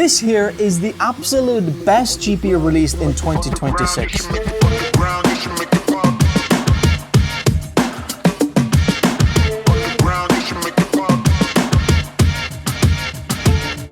This here is the absolute best GPU released in 2026.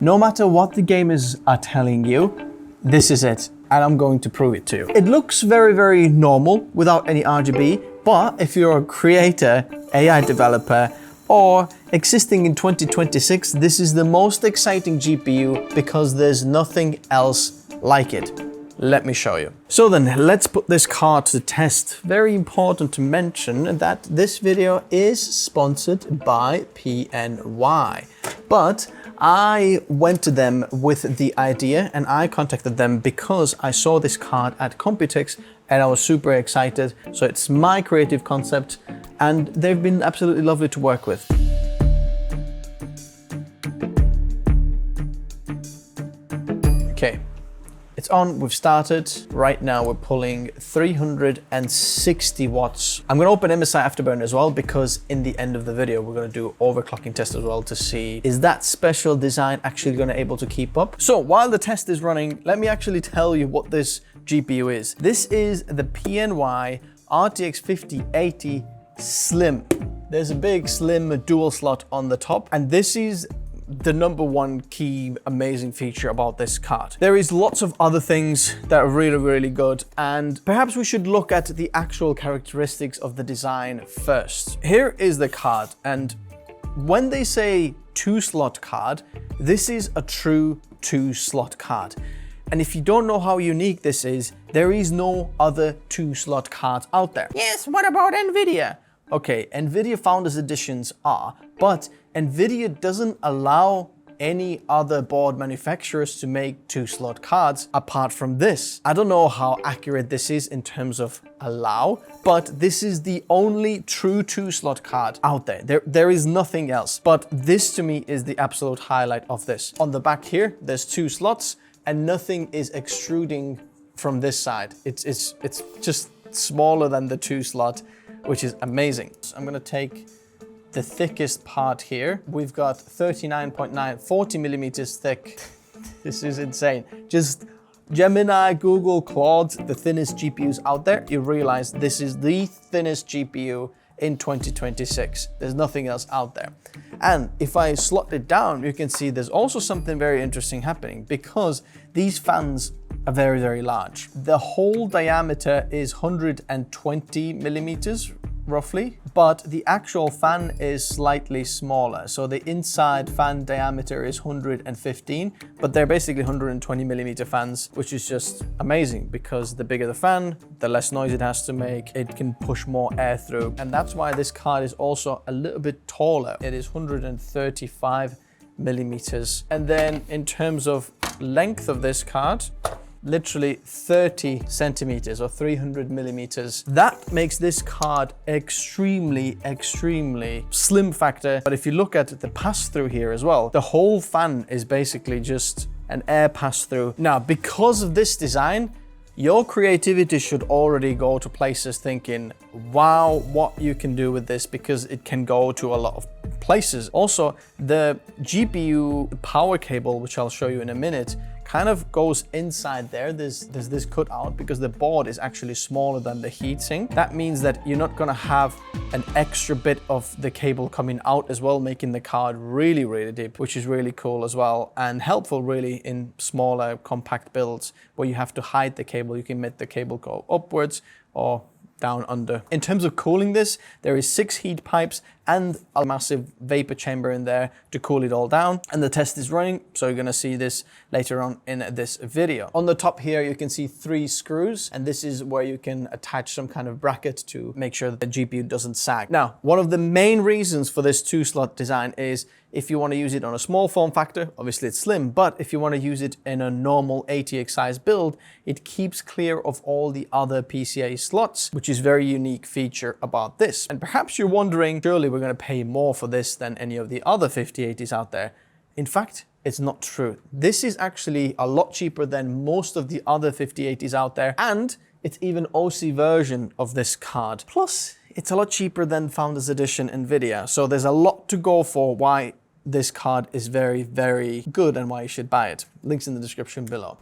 No matter what the gamers are telling you, this is it, and I'm going to prove it to you. It looks very, very normal without any RGB, but if you're a creator, AI developer, or existing in 2026, this is the most exciting GPU because there's nothing else like it. Let me show you. So then let's put this card to the test. Very important to mention that this video is sponsored by PNY, but I went to them with the idea and I contacted them because I saw this card at Computex and I was super excited. So it's my creative concept and they've been absolutely lovely to work with. Okay. It's on, we've started. Right now we're pulling 360 watts. I'm gonna open MSI Afterburner as well because in the end of the video, we're gonna do overclocking test as well to see, is that special design actually gonna able to keep up? So while the test is running, let me actually tell you what this GPU is. This is the PNY RTX 5080 Slim. There's a big slim dual slot on the top, and this is the number one key amazing feature about this card. There is lots of other things that are really, really good, and perhaps we should look at the actual characteristics of the design first. Here is the card, and when they say 2-slot card, this is a true 2-slot card. And if you don't know how unique this is, there is no other 2-slot cards out there. Yes, what about NVIDIA? Okay, NVIDIA Founders Editions are, but NVIDIA doesn't allow any other board manufacturers to make 2-slot cards apart from this. I don't know how accurate this is in terms of allow, but this is the only true 2-slot card out there. There is nothing else, but this to me is the absolute highlight of this. On the back here, there's 2 slots and nothing is extruding from this side. It's just smaller than the 2-slot, which is amazing. So I'm gonna take the thickest part here. We've got 39.9, 40 millimeters thick. This is insane. Just Gemini, Google, Claude, the thinnest GPUs out there. You realize this is the thinnest GPU in 2026. There's nothing else out there. And if I slot it down, you can see there's also something very interesting happening because these fans are very, very large. The whole diameter is 120 millimeters roughly, but the actual fan is slightly smaller. So the inside fan diameter is 115, but they're basically 120 millimeter fans, which is just amazing because the bigger the fan, the less noise it has to make. It can push more air through. And that's why this card is also a little bit taller. It is 135 millimeters. And then in terms of length of this card, literally 30 centimeters or 300 millimeters. That makes this card extremely, extremely slim factor. But if you look at the pass-through here as well, the whole fan is basically just an air pass-through. Now, because of this design, your creativity should already go to places thinking, wow, what you can do with this, because it can go to a lot of places. Also, the GPU power cable, which I'll show you in a minute, kind of goes inside there. There's this cut out because the board is actually smaller than the heatsink. That means that you're not gonna have an extra bit of the cable coming out as well, making the card really, really deep, which is really cool as well and helpful really in smaller compact builds where you have to hide the cable. You can make the cable go upwards or down under. In terms of cooling this, there is 6 heat pipes and a massive vapor chamber in there to cool it all down. And the test is running, so you're gonna see this later on in this video. On the top here, you can see 3 screws, and this is where you can attach some kind of bracket to make sure that the GPU doesn't sag. Now, one of the main reasons for this 2-slot design is if you want to use it on a small form factor, obviously it's slim, but if you want to use it in a normal ATX size build, it keeps clear of all the other PCIe slots, which is a very unique feature about this. And perhaps you're wondering, surely we're going to pay more for this than any of the other 5080s out there. In fact, it's not true. This is actually a lot cheaper than most of the other 5080s out there, and it's even OC version of this card. Plus, it's a lot cheaper than Founders Edition NVIDIA, so there's a lot to go for why this card is very, very good and why you should buy it. Links in the description below.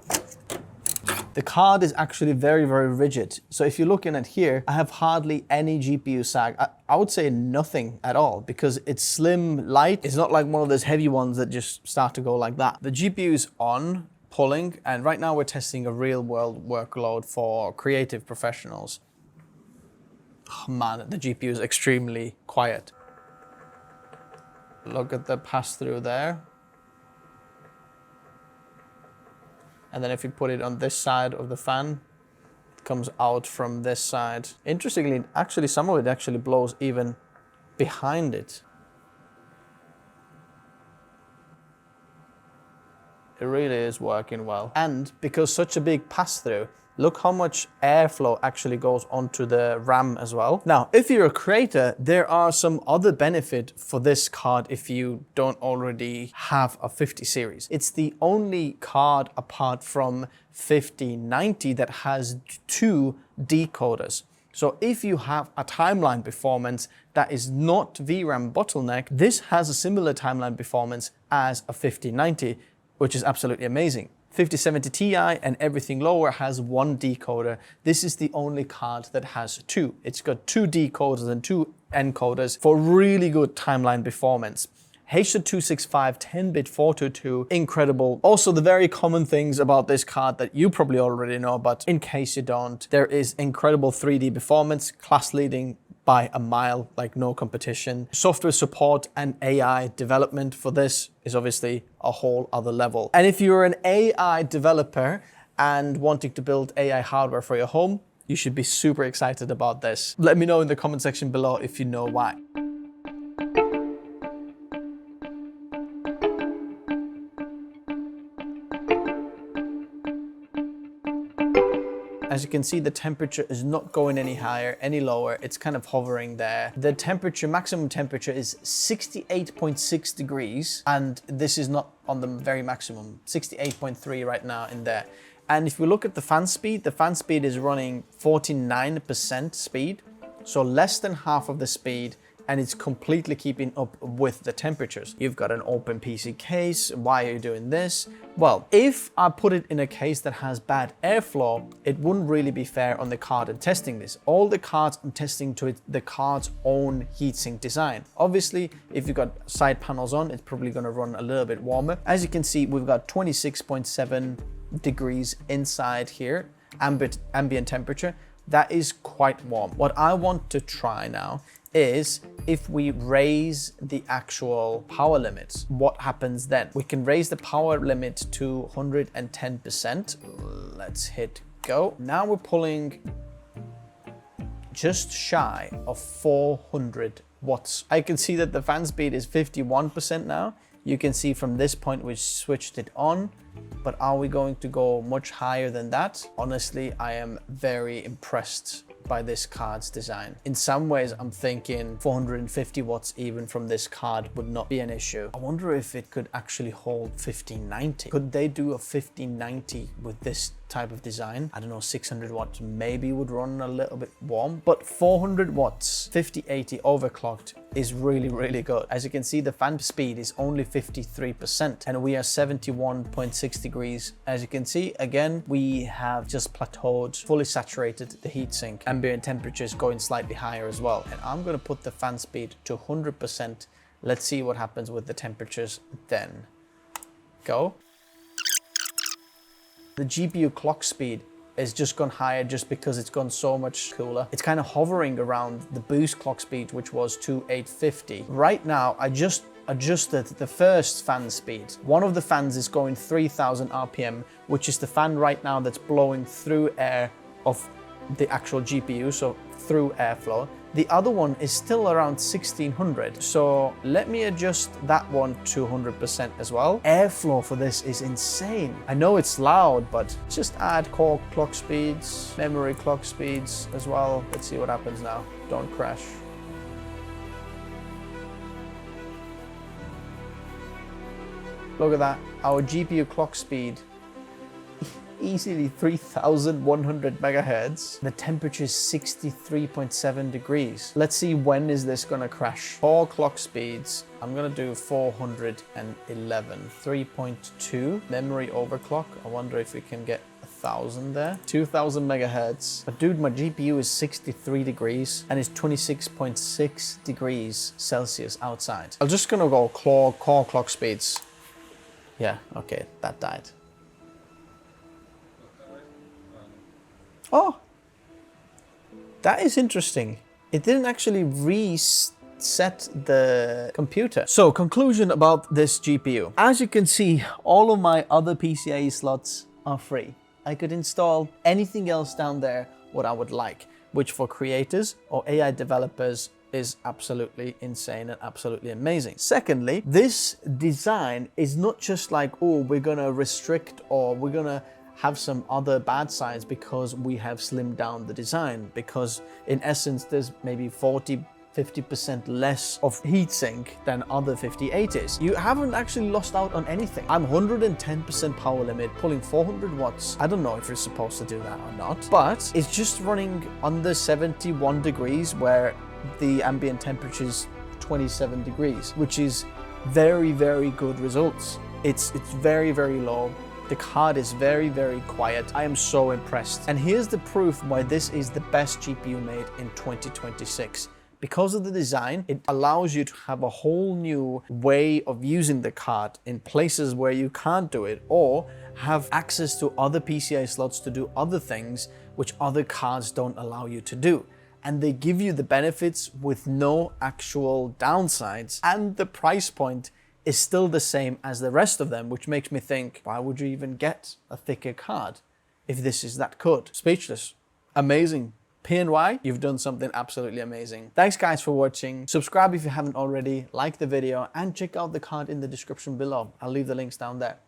The card is actually very, very rigid. So if you're looking at here, I have hardly any GPU sag. I would say nothing at all because it's slim, light. It's not like one of those heavy ones that just start to go like that. The GPU is on, pulling, and right now we're testing a real world workload for creative professionals. Oh man, the GPU is extremely quiet. Look at the pass through there. And then if you put it on this side of the fan, it comes out from this side. Interestingly, actually some of it actually blows even behind it. It really is working well. And because such a big pass through, look how much airflow actually goes onto the RAM as well. Now, if you're a creator, there are some other benefit for this card if you don't already have a 50 series. It's the only card apart from 5090 that has 2 decoders. So if you have a timeline performance that is not VRAM bottleneck, this has a similar timeline performance as a 5090, which is absolutely amazing. 5070 Ti and everything lower has 1 decoder. This is the only card that has 2. It's got 2 decoders and 2 encoders for really good timeline performance. H.265 10-bit 422, incredible. Also, the very common things about this card that you probably already know, but in case you don't, there is incredible 3D performance, class leading by a mile, like no competition. Software support and AI development for this is obviously a whole other level. And if you're an AI developer and wanting to build AI hardware for your home, you should be super excited about this. Let me know in the comment section below if you know why. As you can see, the temperature is not going any higher, any lower. It's kind of hovering there. The temperature, maximum temperature is 68.6 degrees. And this is not on the very maximum, 68.3 right now in there. And if we look at the fan speed is running 49% speed. So less than half of the speed, and it's completely keeping up with the temperatures. You've got an open PC case. Why are you doing this? Well, if I put it in a case that has bad airflow, it wouldn't really be fair on the card and testing this. All the cards I'm testing to the card's own heatsink design. Obviously, if you've got side panels on, it's probably gonna run a little bit warmer. As you can see, we've got 26.7 degrees inside here, ambient temperature. That is quite warm. What I want to try now is if we raise the actual power limits, what happens then? We can raise the power limit to 110%. Let's hit go. Now we're pulling just shy of 400 watts. I can see that the fan speed is 51% now. You can see from this point we switched it on, but are we going to go much higher than that? Honestly, I am very impressed by this card's design. In some ways, I'm thinking 450 watts even from this card would not be an issue. I wonder if it could actually hold 1590. Could they do a 1590 with this type of design? I don't know, 600 watts maybe would run a little bit warm, but 400 watts, 5080 overclocked is really, really good. As you can see, the fan speed is only 53% and we are 71.6 degrees. As you can see, again, we have just plateaued, fully saturated the heatsink. Ambient temperature is going slightly higher as well. And I'm gonna put the fan speed to 100%. Let's see what happens with the temperatures then. Go. The GPU clock speed has just gone higher just because it's gone so much cooler. It's kind of hovering around the boost clock speed, which was 2850. Right now, I just adjusted the first fan speed. One of the fans is going 3000 RPM, which is the fan right now that's blowing through air of the actual GPU, so through airflow. The other one is still around 1600. So let me adjust that one to 100% as well. Airflow for this is insane. I know it's loud, but just add core clock speeds, memory clock speeds as well. Let's see what happens now. Don't crash. Look at that, our GPU clock speed easily 3100 megahertz. The temperature is 63.7 degrees. Let's see, when is this gonna crash? 4 clock speeds. I'm gonna do 411, 3.2. Memory overclock. I wonder if we can get 1000 there. 2000 megahertz. But dude, my GPU is 63 degrees and it's 26.6 degrees Celsius outside. I'm just gonna go core clock speeds. Yeah, okay, that died. Oh, that is interesting. It didn't actually reset the computer. So, conclusion about this GPU. As you can see, all of my other PCIe slots are free. I could install anything else down there what I would like, which for creators or AI developers is absolutely insane and absolutely amazing. Secondly, this design is not just like, oh, we're gonna restrict or we're gonna have some other bad sides because we have slimmed down the design, because in essence there's maybe 40-50% less of heatsink than other 5080s. You haven't actually lost out on anything. I'm 110% power limit, pulling 400 watts. I don't know if you're supposed to do that or not, but it's just running under 71 degrees where the ambient temperature is 27 degrees, which is very, very good results. It's very, very low. The card is very, very quiet. I am so impressed. And here's the proof why this is the best GPU made in 2026. Because of the design, it allows you to have a whole new way of using the card in places where you can't do it, or have access to other PCI slots to do other things which other cards don't allow you to do. And they give you the benefits with no actual downsides, and the price point is still the same as the rest of them, which makes me think, why would you even get a thicker card if this is that good? Speechless. Amazing. PNY, you've done something absolutely amazing. Thanks guys for watching. Subscribe if you haven't already, like the video, and check out the card in the description below. I'll leave the links down there.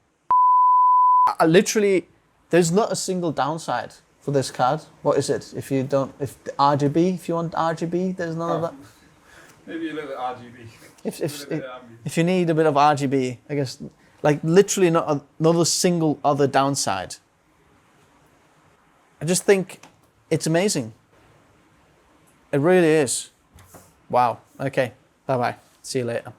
Literally, there's not a single downside for this card. What is it? If you want RGB, there's none of that. Maybe a little bit RGB. If you need a bit of RGB, I guess, like literally not a single other downside. I just think it's amazing. It really is. Wow. Okay. Bye-bye. See you later.